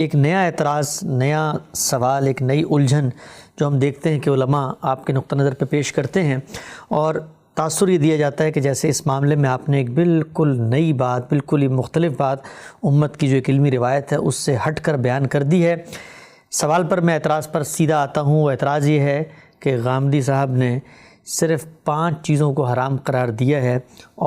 ایک نیا اعتراض، نیا سوال، ایک نئی الجھن جو ہم دیکھتے ہیں کہ علماء آپ کے نقطہ نظر پہ پیش کرتے ہیں، اور تاثر یہ دیا جاتا ہے کہ جیسے اس معاملے میں آپ نے ایک بالکل نئی بات، بالکل ہی مختلف بات امت کی جو ایک علمی روایت ہے اس سے ہٹ کر بیان کر دی ہے۔ سوال پر میں اعتراض پر سیدھا آتا ہوں۔ وہ اعتراض یہ ہے کہ غامدی صاحب نے صرف 5 چیزوں کو حرام قرار دیا ہے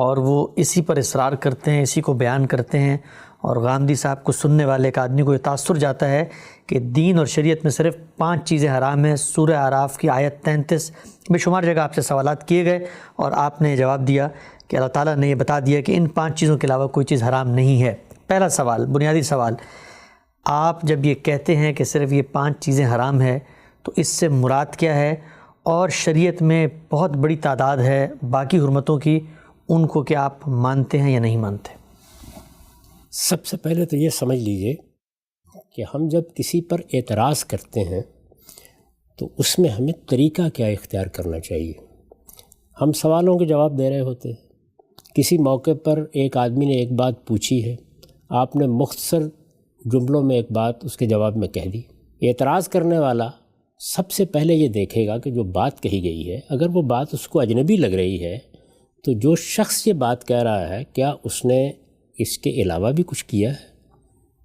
اور وہ اسی پر اصرار کرتے ہیں، اسی کو بیان کرتے ہیں، اور غامدی صاحب کو سننے والے ایک آدمی کو یہ تاثر جاتا ہے کہ دین اور شریعت میں صرف 5 چیزیں حرام ہیں۔ سورہ اعراف کی آیت 33 بے شمار جگہ آپ سے سوالات کیے گئے اور آپ نے جواب دیا کہ اللہ تعالیٰ نے یہ بتا دیا کہ ان 5 چیزوں کے علاوہ کوئی چیز حرام نہیں ہے۔ پہلا سوال، بنیادی سوال، آپ جب یہ کہتے ہیں کہ صرف یہ 5 چیزیں حرام ہے تو اس سے مراد کیا ہے؟ اور شریعت میں بہت بڑی تعداد ہے باقی حرمتوں کی، ان کو کیا آپ مانتے ہیں یا نہیں مانتے؟ سب سے پہلے تو یہ سمجھ لیجئے کہ ہم جب کسی پر اعتراض کرتے ہیں تو اس میں ہمیں طریقہ کیا اختیار کرنا چاہیے۔ ہم سوالوں کے جواب دے رہے ہوتے ہیں، کسی موقع پر ایک آدمی نے ایک بات پوچھی ہے، آپ نے مختصر جملوں میں ایک بات اس کے جواب میں کہہ دی۔ اعتراض کرنے والا سب سے پہلے یہ دیکھے گا کہ جو بات کہی گئی ہے، اگر وہ بات اس کو اجنبی لگ رہی ہے تو جو شخص یہ بات کہہ رہا ہے کیا اس نے اس کے علاوہ بھی کچھ کیا ہے؟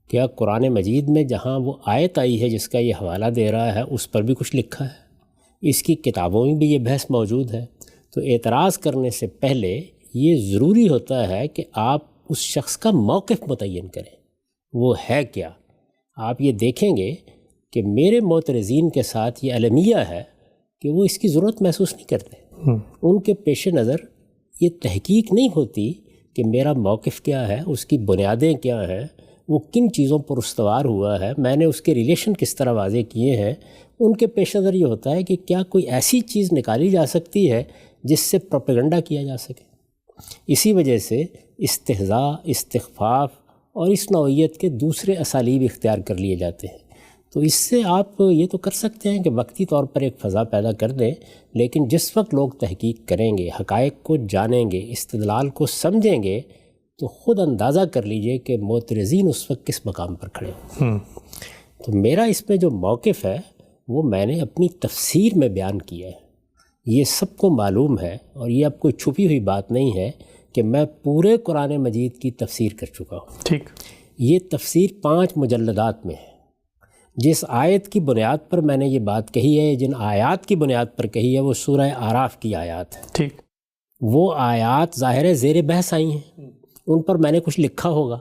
کیا قرآن مجید میں جہاں وہ آیت آئی ہے جس کا یہ حوالہ دے رہا ہے اس پر بھی کچھ لکھا ہے؟ اس کی کتابوں میں بھی یہ بحث موجود ہے۔ تو اعتراض کرنے سے پہلے یہ ضروری ہوتا ہے کہ آپ اس شخص کا موقف متعین کریں، وہ ہے کیا۔ آپ یہ دیکھیں گے کہ میرے معترضین کے ساتھ یہ المیہ ہے کہ وہ اس کی ضرورت محسوس نہیں کرتے۔ ان کے پیش نظر یہ تحقیق نہیں ہوتی کہ میرا موقف کیا ہے، اس کی بنیادیں کیا ہیں، وہ کن چیزوں پر استوار ہوا ہے، میں نے اس کے ریلیشن کس طرح واضح کیے ہیں۔ ان کے پیش نظر یہ ہوتا ہے کہ کیا کوئی ایسی چیز نکالی جا سکتی ہے جس سے پروپیگنڈا کیا جا سکے۔ اسی وجہ سے استہزاء، استخفاف اور اس نوعیت کے دوسرے اسالیب اختیار کر لیے جاتے ہیں۔ تو اس سے آپ یہ تو کر سکتے ہیں کہ وقتی طور پر ایک فضا پیدا کر دیں، لیکن جس وقت لوگ تحقیق کریں گے، حقائق کو جانیں گے، استدلال کو سمجھیں گے، تو خود اندازہ کر لیجئے کہ معترضین اس وقت کس مقام پر کھڑے ہیں۔ تو میرا اس میں جو موقف ہے وہ میں نے اپنی تفسیر میں بیان کیا ہے۔ یہ سب کو معلوم ہے اور یہ اب کوئی چھپی ہوئی بات نہیں ہے کہ میں پورے قرآن مجید کی تفسیر کر چکا ہوں۔ ٹھیک، یہ تفسیر 5 مجلدات میں ہے۔ جس آیت کی بنیاد پر میں نے یہ بات کہی ہے، جن آیات کی بنیاد پر کہی ہے، وہ سورہ اعراف کی آیات ہیں۔ ٹھیک، وہ آیات ظاہر ہے زیر بحث آئی ہیں، ان پر میں نے کچھ لکھا ہوگا،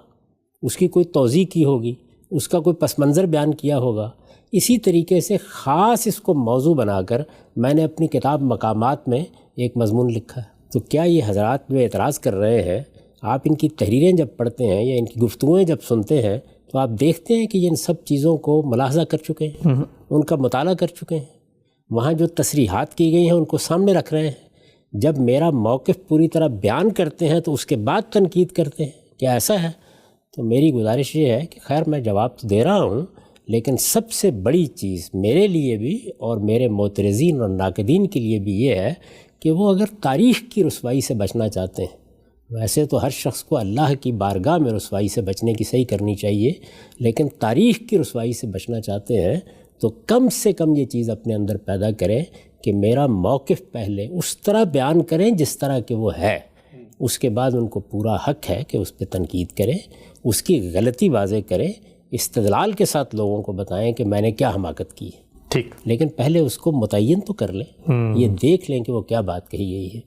اس کی کوئی توضیح کی ہوگی، اس کا کوئی پس منظر بیان کیا ہوگا۔ اسی طریقے سے خاص اس کو موضوع بنا کر میں نے اپنی کتاب مقامات میں ایک مضمون لکھا ہے۔ تو کیا یہ حضرات جو اعتراض کر رہے ہیں، آپ ان کی تحریریں جب پڑھتے ہیں یا ان کی گفتگویں جب سنتے ہیں تو آپ دیکھتے ہیں کہ یہ ان سب چیزوں کو ملاحظہ کر چکے ہیں، ان کا مطالعہ کر چکے ہیں، وہاں جو تصریحات کی گئی ہیں ان کو سامنے رکھ رہے ہیں۔ جب میرا موقف پوری طرح بیان کرتے ہیں تو اس کے بعد تنقید کرتے ہیں، کیا ایسا ہے؟ تو میری گزارش یہ ہے کہ خیر میں جواب تو دے رہا ہوں، لیکن سب سے بڑی چیز میرے لیے بھی اور میرے معترضین اور ناقدین کے لیے بھی یہ ہے کہ وہ اگر تاریخ کی رسوائی سے بچنا چاہتے ہیں، ویسے تو ہر شخص کو اللہ کی بارگاہ میں رسوائی سے بچنے کی صحیح کرنی چاہیے، لیکن تاریخ کی رسوائی سے بچنا چاہتے ہیں تو کم سے کم یہ چیز اپنے اندر پیدا کریں کہ میرا موقف پہلے اس طرح بیان کریں جس طرح کہ وہ ہے، اس کے بعد ان کو پورا حق ہے کہ اس پہ تنقید کریں، اس کی غلطی واضح کریں، استدلال کے ساتھ لوگوں کو بتائیں کہ میں نے کیا حماقت کی ہے۔ ٹھیک، لیکن پہلے اس کو متعین تو کر لیں، یہ دیکھ لیں کہ وہ کیا بات کہی گئی ہے۔